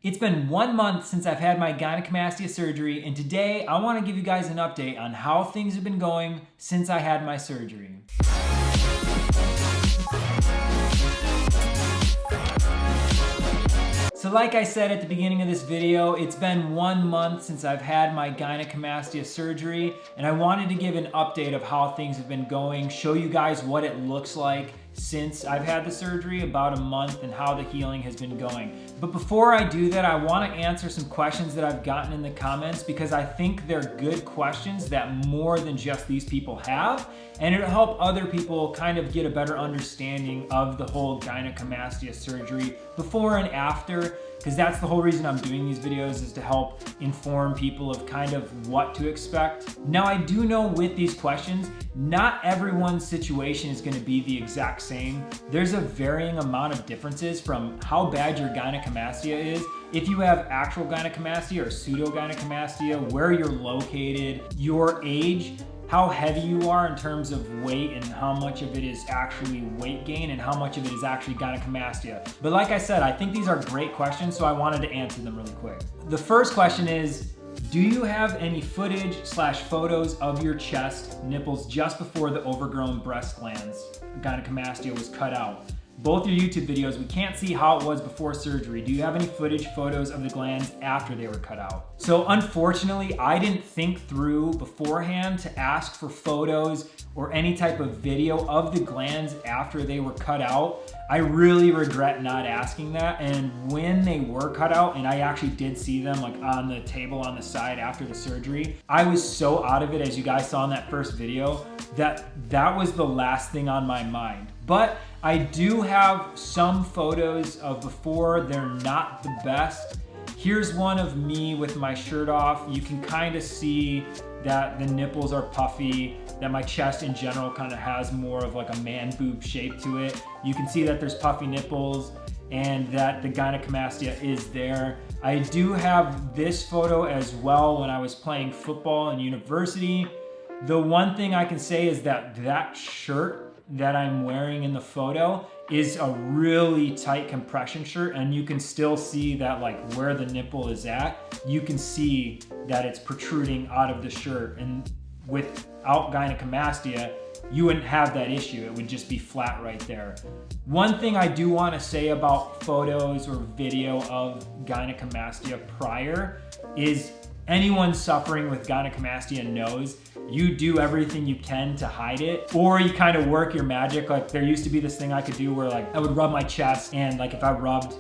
It's been 1 month since I've had my gynecomastia surgery, and today I want to give you guys an update on how things have been going since I had my surgery. So like I said at the beginning of this video, it's been 1 month since I've had my gynecomastia surgery, and I wanted to give an update of how things have been going, show you guys what it looks like since I've had the surgery, about a month, and how the healing has been going. But before I do that, I want to answer some questions that I've gotten in the comments because I think they're good questions that more than just these people have, and it'll help other people kind of get a better understanding of the whole gynecomastia surgery before and after, because that's the whole reason I'm doing these videos, is to help inform people of kind of what to expect. Now, I do know with these questions, not everyone's situation is going to be the exact same. There's a varying amount of differences from how bad your gynecomastia is, if you have actual gynecomastia or pseudo gynecomastia, where you're located, your age, how heavy you are in terms of weight, and how much of it is actually weight gain and how much of it is actually gynecomastia. But like I said, I think these are great questions, so I wanted to answer them really quick. The first question is, do you have any footage/photos of your chest, nipples just before the overgrown breast glands, gynecomastia, was cut out? Both your YouTube videos, we can't see how it was before surgery. Do you have any footage, photos of the glands after they were cut out? So unfortunately, I didn't think through beforehand to ask for photos or any type of video of the glands after they were cut out. I really regret not asking that. And when they were cut out, and I actually did see them like on the table on the side after the surgery, I was so out of it, as you guys saw in that first video, that was the last thing on my mind. But I do have some photos of before. They're not the best. Here's one of me with my shirt off. You can kind of see that the nipples are puffy, that my chest in general kind of has more of like a man boob shape to it. You can see that there's puffy nipples and that the gynecomastia is there. I do have this photo as well when I was playing football in university. The one thing I can say is that that shirt that I'm wearing in the photo is a really tight compression shirt, and you can still see that like where the nipple is at, you can see that it's protruding out of the shirt. And without gynecomastia, you wouldn't have that issue. It would just be flat right there. One thing I do want to say about photos or video of gynecomastia prior is anyone suffering with gynecomastia knows you do everything you can to hide it, or you kind of work your magic. Like there used to be this thing I could do where like I would rub my chest, and like if I rubbed,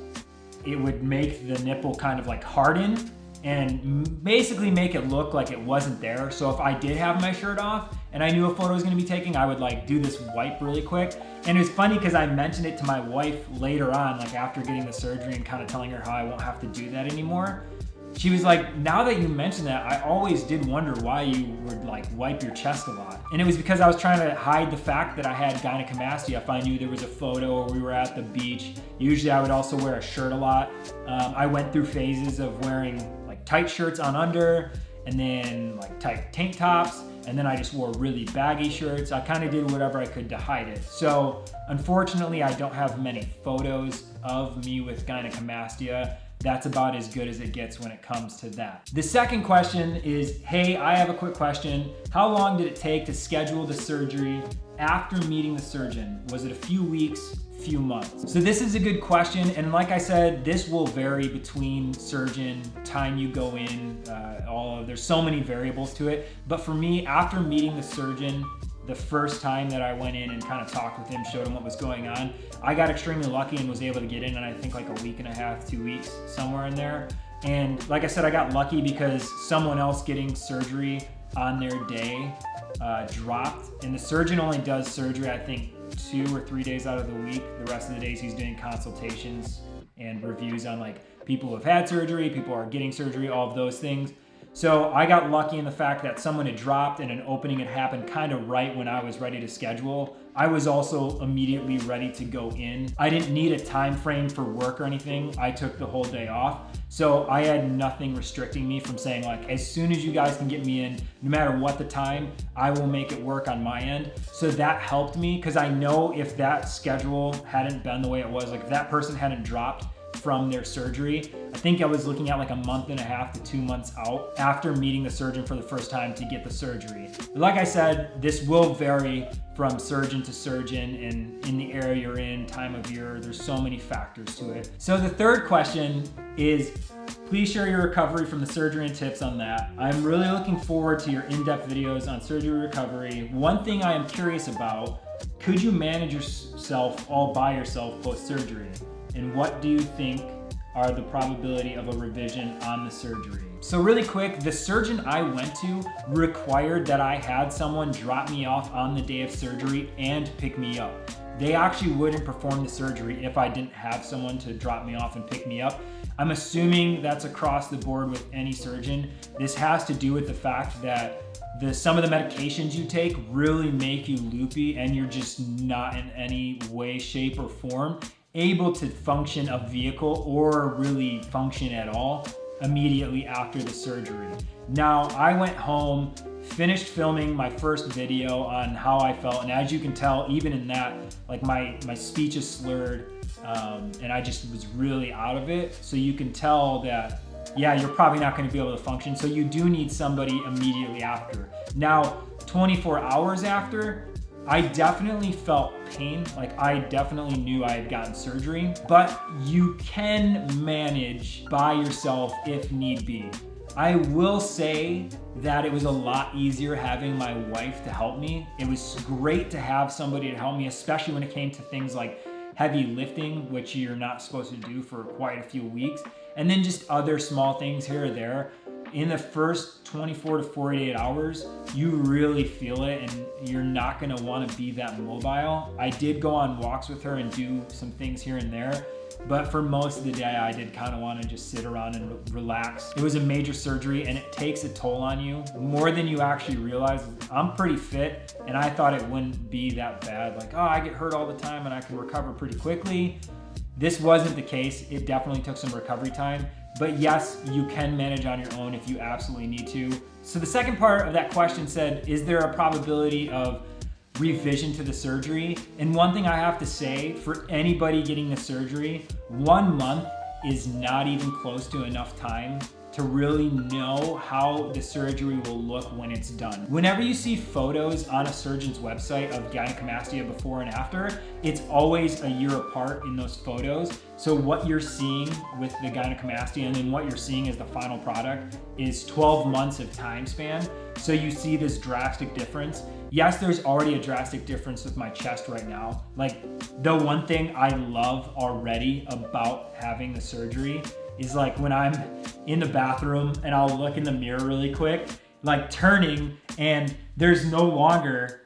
it would make the nipple kind of like harden and basically make it look like it wasn't there. So if I did have my shirt off and I knew a photo was gonna be taken, I would like do this wipe really quick. And it was funny because I mentioned it to my wife later on, like after getting the surgery, and kind of telling her how I won't have to do that anymore. She was like, now that you mention that, I always did wonder why you would like wipe your chest a lot. And it was because I was trying to hide the fact that I had gynecomastia. If I knew there was a photo or we were at the beach, usually I would also wear a shirt a lot. I went through phases of wearing like tight shirts on under, and then like tight tank tops, and then I just wore really baggy shirts. I kind of did whatever I could to hide it. So unfortunately, I don't have many photos of me with gynecomastia. That's about as good as it gets when it comes to that. The second question is, hey, I have a quick question. How long did it take to schedule the surgery after meeting the surgeon? Was it a few weeks, few months? So this is a good question, and like I said, this will vary between surgeon, time you go in, there's so many variables to it. But for me, after meeting the surgeon, the first time that I went in and kind of talked with him, showed him what was going on, I got extremely lucky and was able to get in, and I think like a week and a half, 2 weeks, somewhere in there. And like I said, I got lucky because someone else getting surgery on their day dropped, and the surgeon only does surgery, I think 2 or 3 days out of the week. The rest of the days he's doing consultations and reviews on like people who have had surgery, people who are getting surgery, all of those things. So I got lucky in the fact that someone had dropped and an opening had happened kind of right when I was ready to schedule. I was also immediately ready to go in. I didn't need a time frame for work or anything. I took the whole day off. So I had nothing restricting me from saying like, as soon as you guys can get me in, no matter what the time, I will make it work on my end. So that helped me, because I know if that schedule hadn't been the way it was, like if that person hadn't dropped from their surgery. I think I was looking at like a month and a half to 2 months out after meeting the surgeon for the first time to get the surgery. But like I said, this will vary from surgeon to surgeon and in the area you're in, time of year. There's so many factors to it. So the third question is, please share your recovery from the surgery and tips on that. I'm really looking forward to your in-depth videos on surgery recovery. One thing I am curious about, could you manage yourself all by yourself post-surgery? And what do you think are the probability of a revision on the surgery? So really quick, the surgeon I went to required that I had someone drop me off on the day of surgery and pick me up. They actually wouldn't perform the surgery if I didn't have someone to drop me off and pick me up. I'm assuming that's across the board with any surgeon. This has to do with the fact that some of the medications you take really make you loopy and you're just not in any way, shape, or form able to function a vehicle or really function at all immediately after the surgery. Now, I went home, finished filming my first video on how I felt, and as you can tell, even in that, like my speech is slurred, and I just was really out of it. So you can tell that, yeah, you're probably not gonna be able to function, so you do need somebody immediately after. Now, 24 hours after, I definitely felt pain, like I definitely knew I had gotten surgery, but you can manage by yourself if need be. I will say that it was a lot easier having my wife to help me. It was great to have somebody to help me, especially when it came to things like heavy lifting, which you're not supposed to do for quite a few weeks, and then just other small things here or there. In the first 24 to 48 hours, you really feel it and you're not gonna wanna be that mobile. I did go on walks with her and do some things here and there, but for most of the day, I did kind of want to just sit around and relax. It was a major surgery and it takes a toll on you more than you actually realize. I'm pretty fit and I thought it wouldn't be that bad. Like, oh, I get hurt all the time and I can recover pretty quickly. This wasn't the case. It definitely took some recovery time. But yes, you can manage on your own if you absolutely need to. So the second part of that question said, is there a probability of revision to the surgery? And one thing I have to say, for anybody getting the surgery, 1 month is not even close to enough time to really know how the surgery will look when it's done. Whenever you see photos on a surgeon's website of gynecomastia before and after, it's always a year apart in those photos. So what you're seeing with the gynecomastia and then what you're seeing as the final product is 12 months of time span. So you see this drastic difference. Yes, there's already a drastic difference with my chest right now. Like, the one thing I love already about having the surgery is like when I'm in the bathroom and I'll look in the mirror really quick, like turning, and there's no longer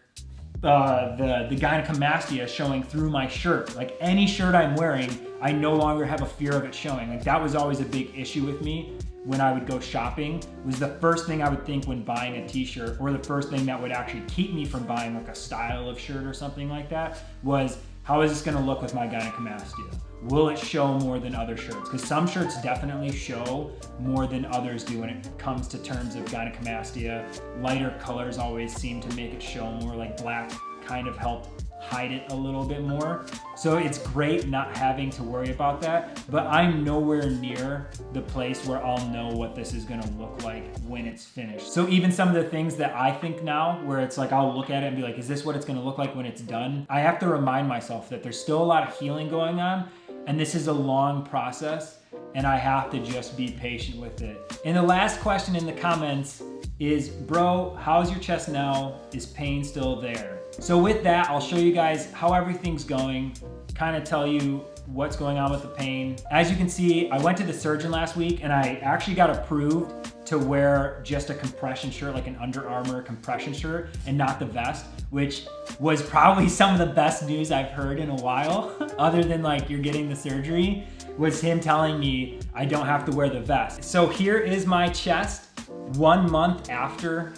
the gynecomastia showing through my shirt. Like any shirt I'm wearing, I no longer have a fear of it showing. Like that was always a big issue with me when I would go shopping. Was the first thing I would think when buying a t-shirt, or the first thing that would actually keep me from buying like a style of shirt or something like that, was how is this gonna look with my gynecomastia? Will it show more than other shirts? Because some shirts definitely show more than others do when it comes to terms of gynecomastia. Lighter colors always seem to make it show more, like black kind of helped hide it a little bit more. So it's great not having to worry about that, but I'm nowhere near the place where I'll know what this is gonna look like when it's finished. So even some of the things that I think now, where it's like I'll look at it and be like, is this what it's gonna look like when it's done? I have to remind myself that there's still a lot of healing going on, and this is a long process, and I have to just be patient with it. And the last question in the comments is, bro, how's your chest now? Is pain still there? So with that, I'll show you guys how everything's going, kind of tell you what's going on with the pain. As you can see, I went to the surgeon last week and I actually got approved to wear just a compression shirt, like an Under Armour compression shirt, and not the vest, which was probably some of the best news I've heard in a while, other than like you're getting the surgery, was him telling me I don't have to wear the vest. So here is my chest 1 month after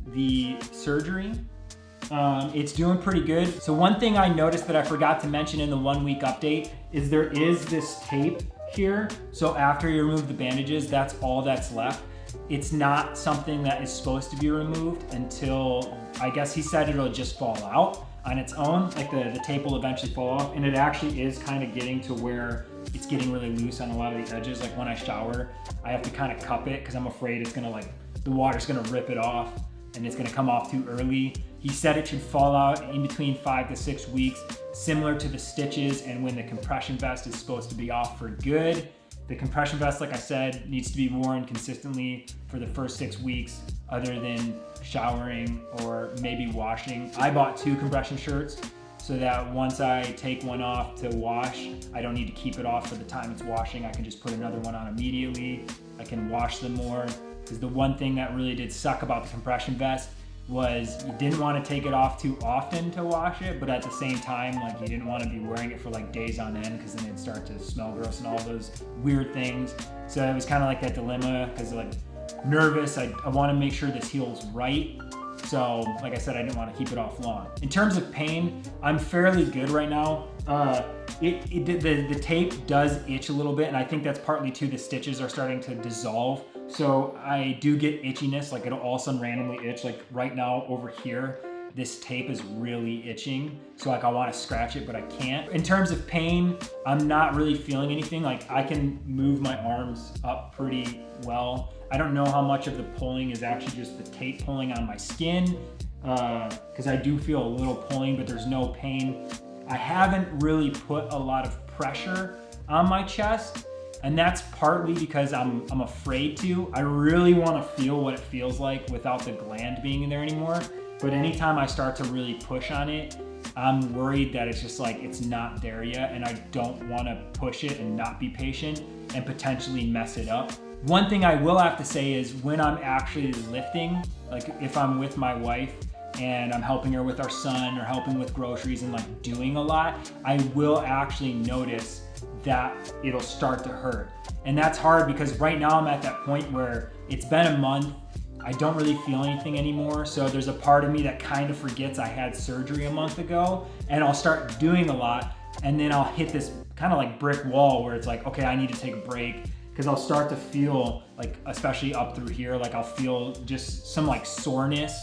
the surgery. It's doing pretty good. So one thing I noticed that I forgot to mention in the 1 week update is there is this tape here. So after you remove the bandages, that's all that's left. It's not something that is supposed to be removed until, I guess he said it'll just fall out on its own. Like the tape will eventually fall off, and it actually is kind of getting to where it's getting really loose on a lot of the edges. Like when I shower, I have to kind of cup it because I'm afraid it's gonna the water's gonna rip it off and it's gonna come off too early. He said it should fall out in between 5 to 6 weeks, similar to the stitches and when the compression vest is supposed to be off for good. The compression vest, like I said, needs to be worn consistently for the first 6 weeks other than showering or maybe washing. I bought 2 compression shirts so that once I take one off to wash, I don't need to keep it off for the time it's washing. I can just put another one on immediately. I can wash them more, because the one thing that really did suck about the compression vest was you didn't want to take it off too often to wash it, but at the same time, like you didn't want to be wearing it for like days on end because then it'd start to smell gross and all those weird things. So it was kind of like that dilemma because like nervous, I want to make sure this heals right. So like I said, I didn't want to keep it off long. In terms of pain, I'm fairly good right now. The tape does itch a little bit, and I think that's partly too the stitches are starting to dissolve. So I do get itchiness, like it'll all of a sudden randomly itch. Like right now over here, this tape is really itching. So like I want to scratch it, but I can't. In terms of pain, I'm not really feeling anything. Like I can move my arms up pretty well. I don't know how much of the pulling is actually just the tape pulling on my skin, because I do feel a little pulling, but there's no pain. I haven't really put a lot of pressure on my chest, and that's partly because I'm afraid to. I really want to feel what it feels like without the gland being in there anymore. But anytime I start to really push on it, I'm worried that it's just like it's not there yet, and I don't want to push it and not be patient and potentially mess it up. One thing I will have to say is when I'm actually lifting, like if I'm with my wife and I'm helping her with our son or helping with groceries and like doing a lot, I will actually notice that it'll start to hurt. And that's hard because right now I'm at that point where it's been a month, I don't really feel anything anymore. So there's a part of me that kind of forgets I had surgery a month ago, and I'll start doing a lot, and then I'll hit this kind of like brick wall where it's like, okay, I need to take a break, because I'll start to feel like, especially up through here, like I'll feel just some like soreness.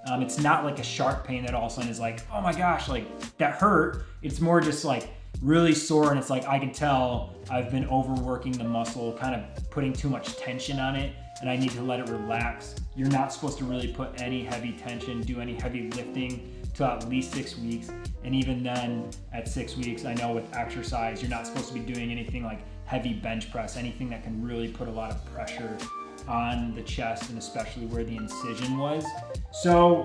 It's not like a sharp pain that all of a sudden is like, oh my gosh, like that hurt. It's more just like really sore, and it's like I can tell I've been overworking the muscle, kind of putting too much tension on it, and I need to let it relax. You're not supposed to really put any heavy tension, do any heavy lifting till at least 6 weeks. And even then at 6 weeks, I know with exercise, you're not supposed to be doing anything like heavy bench press, anything that can really put a lot of pressure on the chest, and especially where the incision was. So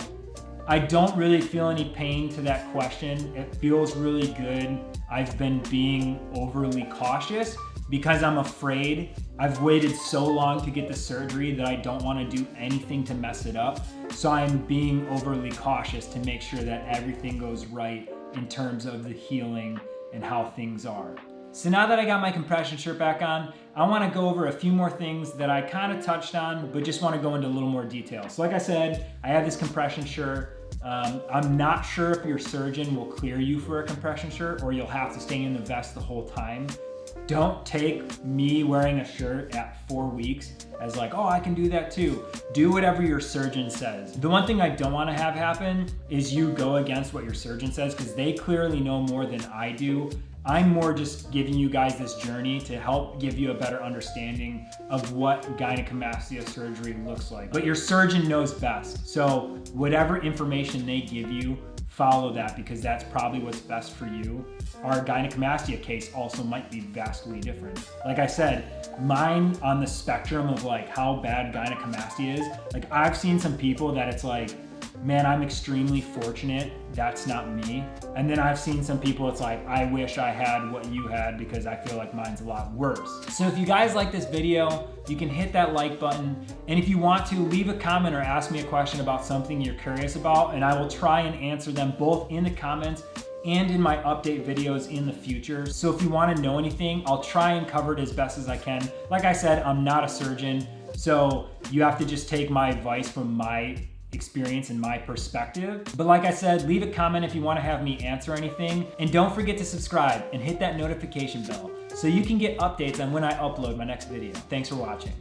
I don't really feel any pain to that question. It feels really good. I've been being overly cautious because I'm afraid. I've waited so long to get the surgery that I don't want to do anything to mess it up. So I'm being overly cautious to make sure that everything goes right in terms of the healing and how things are. So now that I got my compression shirt back on, I want to go over a few more things that I kind of touched on, but just want to go into a little more detail. So like I said, I have this compression shirt. I'm not sure if your surgeon will clear you for a compression shirt or you'll have to stay in the vest the whole time. Don't take me wearing a shirt at 4 weeks as like, oh, I can do that too. Do whatever your surgeon says. The one thing I don't want to have happen is you go against what your surgeon says, because they clearly know more than I do. I'm more just giving you guys this journey to help give you a better understanding of what gynecomastia surgery looks like. But your surgeon knows best. So whatever information they give you, follow that, because that's probably what's best for you. Our gynecomastia case also might be vastly different. Like I said, mine on the spectrum of like how bad gynecomastia is, like I've seen some people that it's like, man, I'm extremely fortunate, that's not me. And then I've seen some people, it's like, I wish I had what you had because I feel like mine's a lot worse. So if you guys like this video, you can hit that like button. And if you want to, leave a comment or ask me a question about something you're curious about, and I will try and answer them both in the comments and in my update videos in the future. So if you want to know anything, I'll try and cover it as best as I can. Like I said, I'm not a surgeon, so you have to just take my advice from my experience and my perspective. But like I said, leave a comment if you want to have me answer anything, and don't forget to subscribe and hit that notification bell so you can get updates on when I upload my next video. Thanks for watching.